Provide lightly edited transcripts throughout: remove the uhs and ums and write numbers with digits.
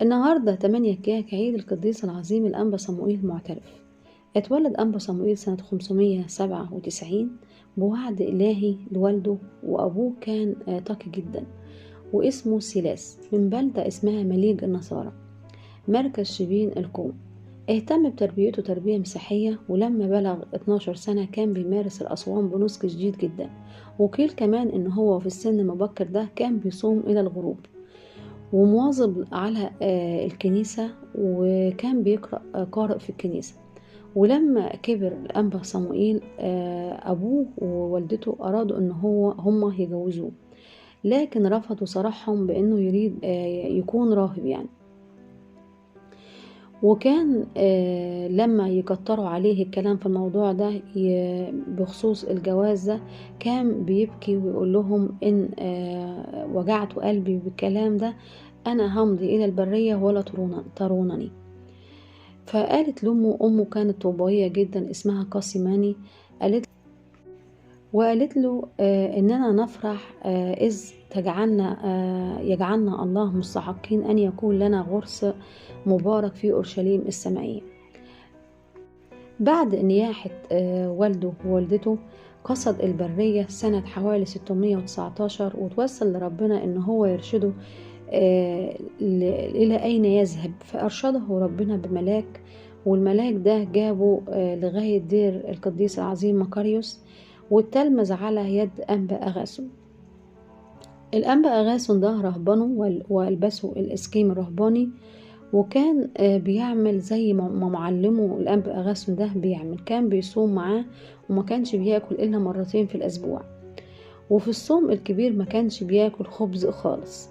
النهاردة 8 كياك عيد القديس العظيم الأنبا صموئيل المعترف. اتولد أنبا صموئيل سنة 597 بوعد إلهي لوالده، وأبوه كان تقي جدا واسمه سيلاس من بلدة اسمها مليج النصارى مركز شبين القوم. اهتم بتربيته تربية مسيحية، ولما بلغ 12 سنة كان بيمارس الأصوام بنسك شديد جدا، وقيل كمان إن هو في السن المبكر ده كان بيصوم إلى الغروب ومواظب على الكنيسة، وكان بيقرأ قارئ في الكنيسة. ولما كبر الأنبا صموئيل أبوه ووالدته أرادوا إن هما يجوزوه، لكن رفضوا صرحهم بأنه يريد يكون راهب يعني. وكان لما يكتروا عليه الكلام في الموضوع ده بخصوص الجواز ده كان بيبكي ويقول لهم إن وجعت قلبي بالكلام ده، أنا همضي إلى البرية ولا ترونني. فقالت أمه كانت طوبية جدا اسمها قاسماني، وقالت له إننا نفرح إذ يجعلنا الله مستحقين أن يكون لنا غرس مبارك في أورشليم السمائية. بعد نياحة والده ووالدته قصد البرية سنة حوالي 619، وتوسل لربنا إن هو يرشده إلى أين يذهب. فأرشده ربنا بملاك، والملاك ده جابه لغاية دير القديس العظيم مكاريوس، والتلمذ على يد أنبا أغاثون. الأنبا أغاثون ده رهبنه والبسه الإسكيم الرهباني، وكان بيعمل زي ما معلمه الأنبا أغاثون ده بيعمل. كان بيصوم معاه وما كانش بياكل إلا مرتين في الأسبوع، وفي الصوم الكبير ما كانش بياكل خبز خالص.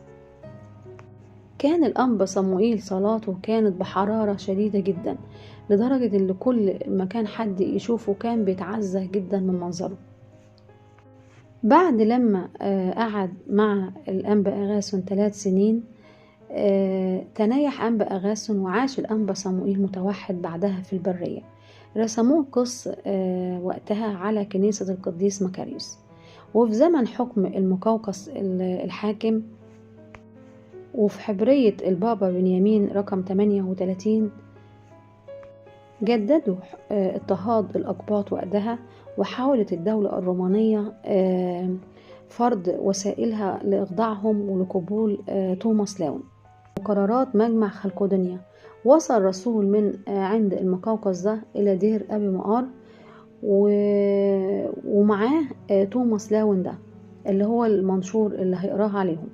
كان الأنبا صموئيل صلاته كانت بحرارة شديدة جدا، لدرجة ان كل ما كان حد يشوفه كان بيتعزى جدا من منظره. بعد لما قعد مع الأنبا أغاثون 3 سنين تنيح أنبا أغاثون، وعاش الأنبا صموئيل متوحد بعدها في البرية. رسموه قص وقتها على كنيسة القديس مكاريوس. وفي زمن حكم المقوقس الحاكم، وفي حبرية البابا بنيامين رقم 38 جددوا اضطهاد الأقباط وقتها، وحاولت الدولة الرومانية فرض وسائلها لإخضاعهم ولقبول توماس لاون. وقرارات مجمع خلقدونيا وصل رسول من عند المقوقس ده إلى دير أبي مقار، ومعاه توماس لاون ده اللي هو المنشور اللي هيقراه عليهم.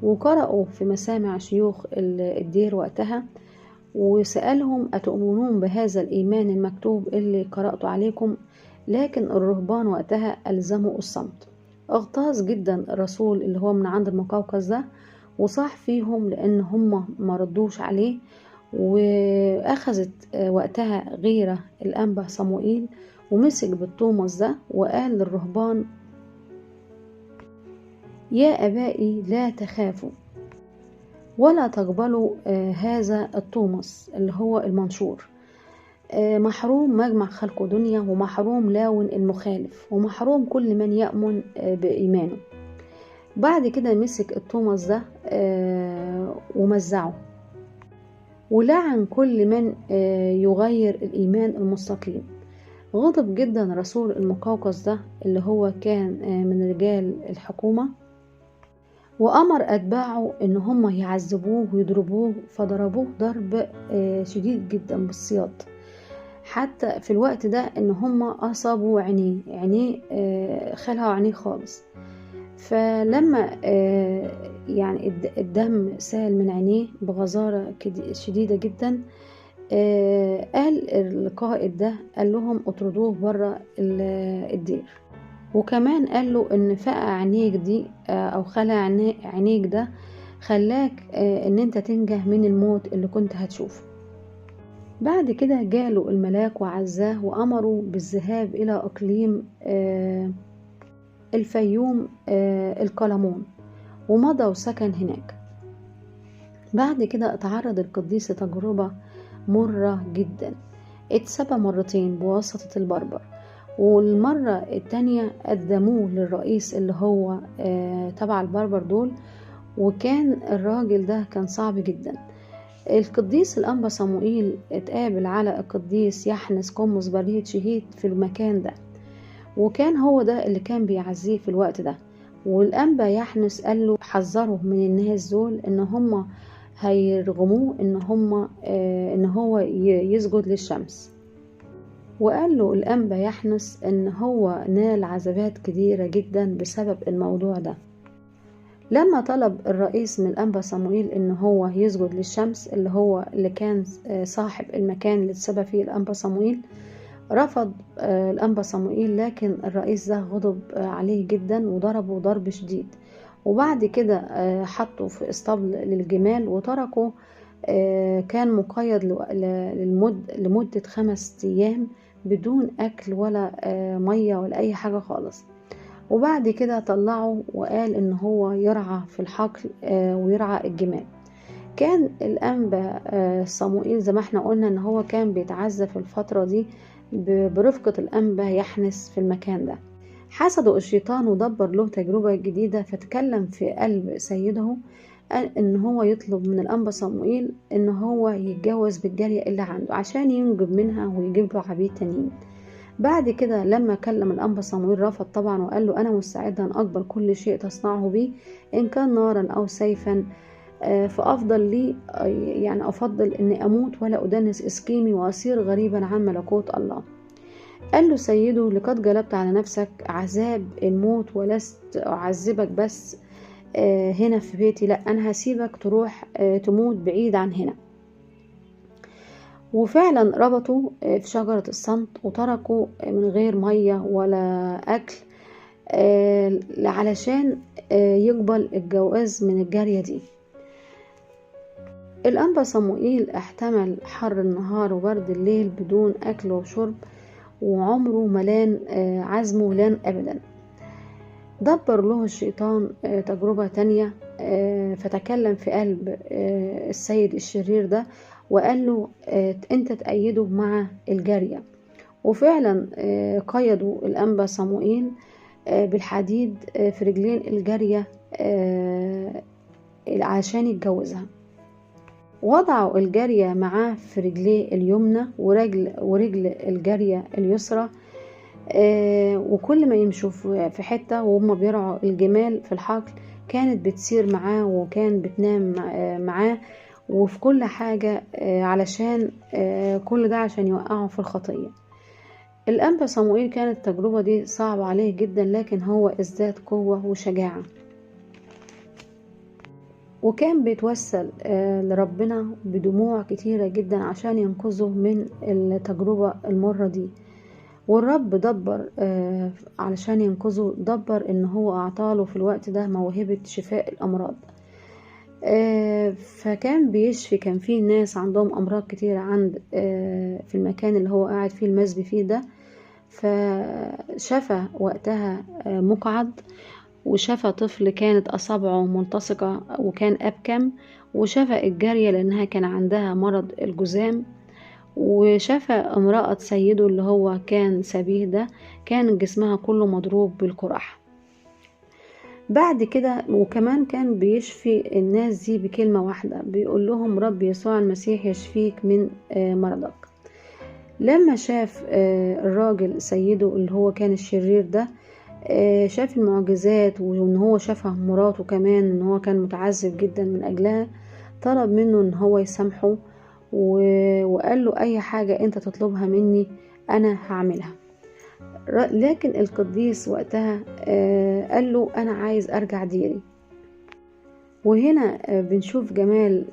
وقرأوا في مسامع شيوخ الدير وقتها، وسألهم أتؤمنون بهذا الإيمان المكتوب اللي قرأته عليكم؟ لكن الرهبان وقتها ألزموا الصمت. اغتاظ جدا الرسول اللي هو من عند المقوقس ده، وصاح فيهم لأن هم ما ردوش عليه. وأخذت وقتها غيرة الأنبا صموئيل، ومسك بالتوماس ده وقال للرهبان: يا أبائي لا تخافوا ولا تقبلوا هذا التوماس اللي هو المنشور، محروم مجمع خلقدونيا، ومحروم لاون المخالف، ومحروم كل من يؤمن بإيمانه. بعد كده مسك التوماس ده ومزعه، ولعن كل من يغير الإيمان المستقيم. غضب جدا رسول المقوقس ده اللي هو كان من رجال الحكومة، وأمر أتباعه إن هم يعذبوه ويضربوه، فضربوه ضرب شديد جدا بالسياط، حتى في الوقت ده إن هم أصابوا عينيه خلعوا عينيه خالص. فلما يعني الدم سال من عينيه بغزارة شديدة جدا، قال القائد ده قال لهم اطردوه برا الدير. وكمان قال له ان فقع عينيك دي او خلع عينيك ده خلاك ان انت تنجح من الموت اللي كنت هتشوفه. بعد كده جاله الملاك وعزاه، وامره بالذهاب الى اقليم الفيوم القلمون، ومضى وسكن هناك. بعد كده اتعرض القديس لتجربة مرة جدا، اتسبى مرتين بواسطة البربر، والمرة التانية قدموه للرئيس اللي هو تبع البربر دول، وكان الراجل ده كان صعب جدا. القديس الأنبا صموئيل اتقابل على القديس يحنس قمص برية شهيد في المكان ده، وكان هو ده اللي كان بيعزيه في الوقت ده. والأنبا يحنس قال له حذره من الناس دول ان هم هيرغموه ان هو يسجد للشمس. وقال له الأنبا يحنس ان هو نال عذابات كتيرة جدا بسبب الموضوع ده. لما طلب الرئيس من الأنبا صموئيل ان هو يسجد للشمس، اللي كان صاحب المكان اللي اتسبب فيه الأنبا صموئيل، رفض الأنبا صموئيل، لكن الرئيس ده غضب عليه جدا وضربه ضرب شديد. وبعد كده حطه في اسطبل للجمال وتركه. كان مقيد لمدة 5 أيام بدون أكل ولا مية ولا أي حاجة خالص. وبعد كده طلعه وقال إن هو يرعى في الحقل ويرعى الجمال. كان الأنبا صموئيل زي ما احنا قلنا إن هو كان بيتعزى في الفترة دي برفقة الأنبا يحنس في المكان ده. حسده الشيطان ودبر له تجربة جديدة، فتكلم في قلب سيده ان هو يطلب من الأنبا صموئيل ان هو يتجوز بالجارية اللي عنده عشان ينجب منها ويجيب له عبيد تانيين. بعد كده لما كلم الأنبا صموئيل رفض طبعا، وقال له انا مستعد ان اقبل كل شيء تصنعه بي، ان كان نارا او سيفا، فأفضل لي يعني أفضل أني أموت ولا أدنس إسقيمي وأصير غريبا عن ملكوت الله. قال له سيده لقد جلبت على نفسك عذاب الموت، ولست أعذبك بس هنا في بيتي، لا أنا هسيبك تروح تموت بعيد عن هنا. وفعلا ربطوا في شجرة الصمت وتركوا من غير مية ولا أكل علشان يقبل الجواز من الجارية دي. الأنبا صموئيل احتمل حر النهار وبرد الليل بدون أكل وشرب، وعمره ملان عزمه لان أبدا. دبر له الشيطان تجربة تانية، فتكلم في قلب السيد الشرير ده وقال له انت تأيده مع الجارية. وفعلا قيدوا الأنبا صموئيل بالحديد في رجلين الجارية عشان يتجوزها. وضعوا الجارية معاه في رجليه اليمنى ورجل الجارية اليسرى، وكل ما يمشوا في حتة وهم بيرعوا الجمال في الحقل كانت بتسير معاه وكان بتنام معاه، وفي كل حاجة علشان كل ده عشان يوقعوا في الخطية. الأنبا صموئيل كانت التجربة دي صعبة عليه جدا، لكن هو ازداد قوة وشجاعة، وكان بيتوسل لربنا بدموع كتيرة جدا عشان ينقذه من التجربة المرة دي. والرب دبر علشان ينقذه، دبر ان هو اعطاله في الوقت ده موهبة شفاء الامراض. فكان بيشفي، كان فيه ناس عندهم امراض كتيرة عند في المكان اللي هو قاعد فيه المسبي فيه ده. فشفى وقتها مقعد، وشفى طفل كانت أصابعه ملتصقة وكان أبكم، وشفى الجارية لأنها كان عندها مرض الجذام، وشفى امرأة سيده اللي هو كان سبيه ده كان جسمها كله مضروب بالقرح. بعد كده وكمان كان بيشفي الناس دي بكلمة واحدة، بيقول لهم رب يسوع المسيح يشفيك من مرضك. لما شاف الراجل سيده اللي هو كان الشرير ده، شاف المعجزات وان هو شافها مراته كمان ان هو كان متعذب جدا من اجلها، طلب منه ان هو يسامحه وقال له اي حاجة انت تطلبها مني انا هعملها. لكن القديس وقتها قال له انا عايز ارجع ديري. وهنا بنشوف جمال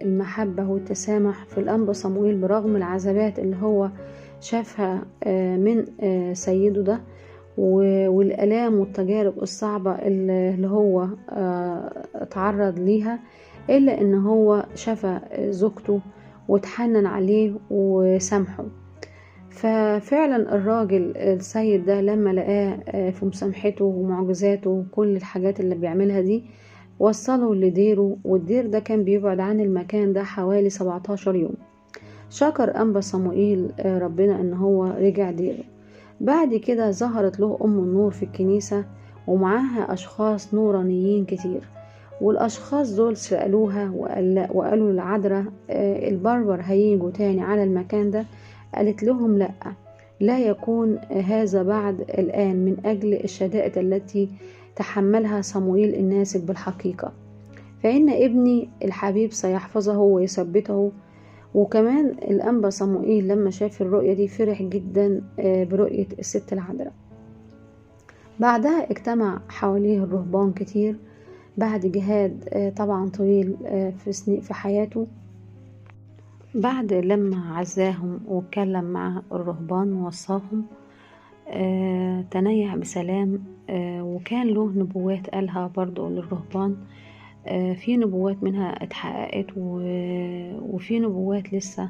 المحبة والتسامح في الأنبا صموئيل برغم العذابات اللي هو شافها من سيده ده والآلام والتجارب الصعبة اللي هو اتعرض ليها، إلا إن هو شفى زوجته وتحنن عليه وسامحه. ففعلا الراجل السيد ده لما لقاه في مسامحته ومعجزاته وكل الحاجات اللي بيعملها دي، وصله لديره، والدير ده كان بيبعد عن المكان ده حوالي 17 يوم. شكر أنبا صموئيل ربنا إن هو رجع ديره. بعد كده ظهرت له أم النور في الكنيسة ومعاها أشخاص نورانيين كتير، والأشخاص دول سألوها وقالوا للعذراء البربر هيجوا تاني على المكان ده؟ قالت لهم لا يكون هذا بعد الآن، من أجل الشدائد التي تحملها صموئيل الناسك بالحقيقة، فإن ابني الحبيب سيحفظه ويثبته. وكمان الأنبا صموئيل لما شاف الرؤية دي فرح جدا برؤية الست العذراء. بعدها اجتمع حواليه الرهبان كتير بعد جهاد طبعا طويل في حياته. بعد لما عزاهم واتكلم مع الرهبان ووصاهم تنيح بسلام، وكان له نبوات قالها برضو للرهبان. في نبوات منها اتحققت وفي نبوات لسه.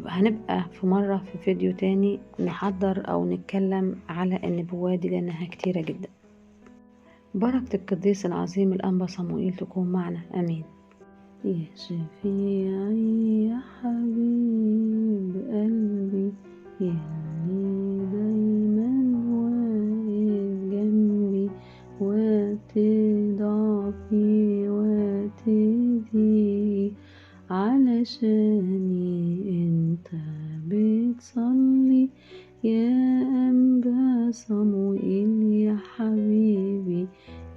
هنبقى في مرة في فيديو تاني نحضر أو نتكلم على النبوات دي لأنها كتيرة جدا. بركة القديس العظيم الأنبا صموئيل تكون معنا، آمين. يا شفيعي يا حبيب قلبي، يلي دايما واقف جنبي، وقت ضعفي وقت ضيقي، علشاني انت بتصلي يا أنبا صموئيل يا حبيبي،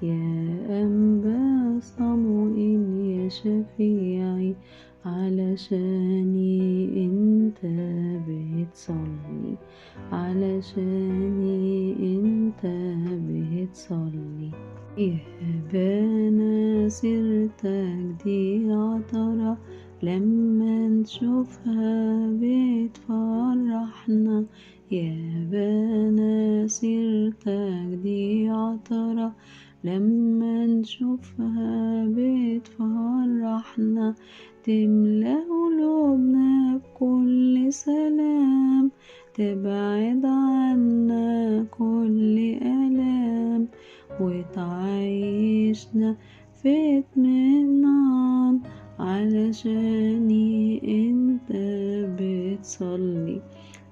يا أنبا صموئيل يا شفيعي، علشاني انت بتصلي، علشاني انت بتصلي. يا بانا سيرتك دي عطرة، لما نشوفها بتفرحنا، يا بانا سيرتك دي عطرة، لما نشوفها بتفرحنا، تملأ قلوبنا بكل سلام، تبعد عنا كل ألام، وتعيشنا في اطمئنان، علشاني انت بتصلي،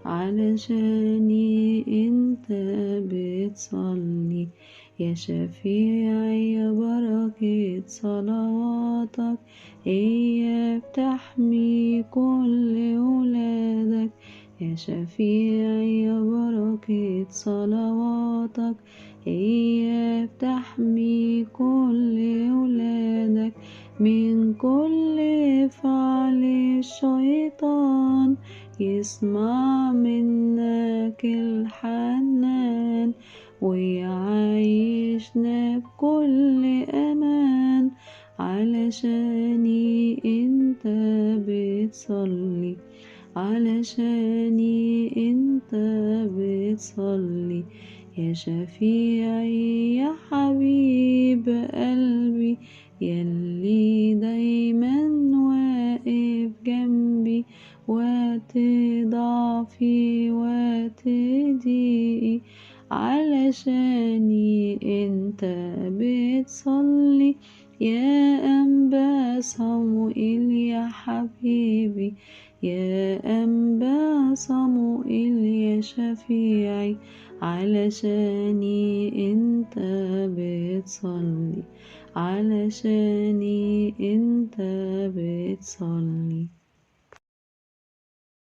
علشاني انت بتصلي. يا شفيعي يا بركة صلواتك، هي بتحمي كل ولادك، يا شفيعي يا بركة صلواتك، هي بتحمي كل ولادك من كل فعل الشيطان، يسمع منك الحنان، ويعيشنا بكل أمان، علشاني انت بتصلي، علشاني انت بتصلي. يا شفيعي يا حبيب قلبي، يلي دايما واقف جنبي، وقت ضعفي وقت ضيقي، علشاني انت بتصلي يا أنبا صموئيل يا حبيبي، يا أنبا صموئيل يا شفيعي، علشاني انت بتصلي، علشاني انت بتصلي.